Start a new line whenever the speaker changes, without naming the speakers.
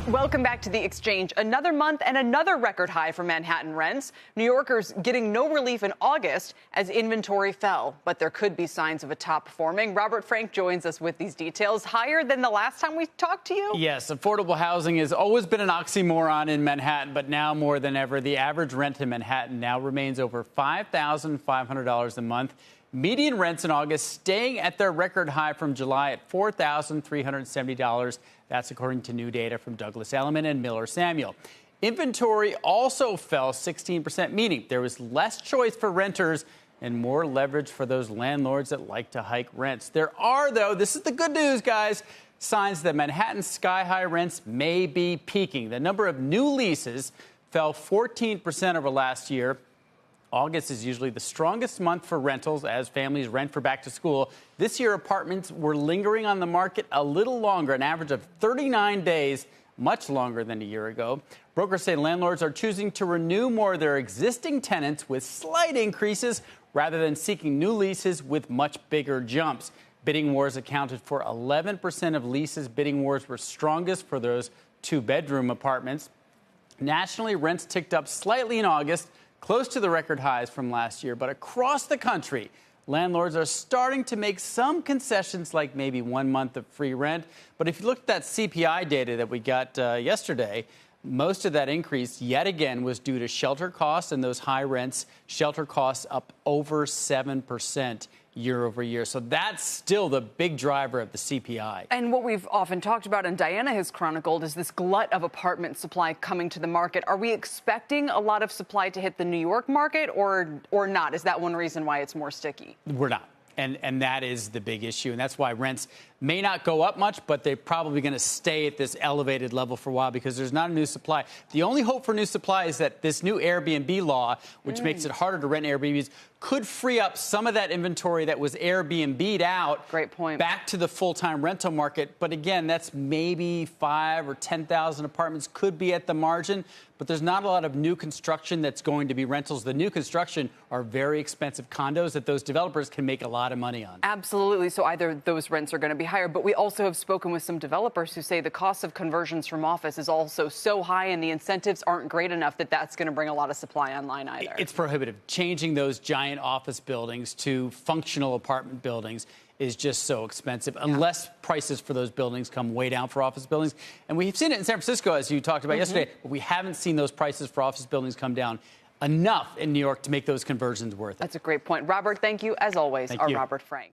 Welcome back to The Exchange. Another month and another record high for Manhattan rents. New Yorkers getting no relief in August as inventory fell, but there could be signs of a top forming. Robert Frank joins us with these details. Higher than the last time we talked to you?
Yes, affordable housing has always been an oxymoron in Manhattan, but now more than ever, the average rent in Manhattan now remains over $5,500 a month. Median rents in August staying at their record high from July at $4,370. That's according to new data from Douglas Elliman and Miller Samuel. Inventory also fell 16%, meaning there was less choice for renters and more leverage for those landlords that like to hike rents. There are, though, this is the good news, guys, signs that Manhattan's sky-high rents may be peaking. The number of new leases fell 14% over last year. August is usually the strongest month for rentals as families rent for back to school. This year, apartments were lingering on the market a little longer, an average of 39 days, much longer than a year ago. Brokers say landlords are choosing to renew more of their existing tenants with slight increases rather than seeking new leases with much bigger jumps. Bidding wars accounted for 11% of leases. Bidding wars were strongest for those two-bedroom apartments. Nationally, rents ticked up slightly in August, close to the record highs from last year. But across the country, landlords are starting to make some concessions, like maybe 1 month of free rent. But if you look at that CPI data that we got yesterday, most of that increase, yet again, was due to shelter costs and those high rents. Shelter costs up over 7% year over year. So that's still the big driver of the CPI.
And what we've often talked about, and Diana has chronicled, is this glut of apartment supply coming to the market. Are we expecting a lot of supply to hit the New York market or not? Is that one reason why it's more sticky?
We're not. And that is the big issue. And that's why rents may not go up much, but they're probably going to stay at this elevated level for a while because there's not a new supply. The only hope for new supply is that this new Airbnb law, which makes it harder to rent Airbnbs, could free up some of that inventory that was Airbnb'd out.
Great point. Back
to the full-time rental market. But again, that's maybe 5,000 or 10,000 apartments could be at the margin. But there's not a lot of new construction that's going to be rentals. The new construction are very expensive condos that those developers can make a lot of money on.
Absolutely. So either those rents are going to be higher. But we also have spoken with some developers who say the cost of conversions from office is also so high and the incentives aren't great enough that that's going to bring a lot of supply online either.
It's prohibitive. Changing those giant office buildings to functional apartment buildings is just so expensive unless prices for those buildings come way down for office buildings. And we've seen it in San Francisco, as you talked about yesterday, but we haven't seen those prices for office buildings come down enough in New York to make those conversions worth it.
That's a great point. Robert, thank you, as always,
Thank you.
Robert Frank.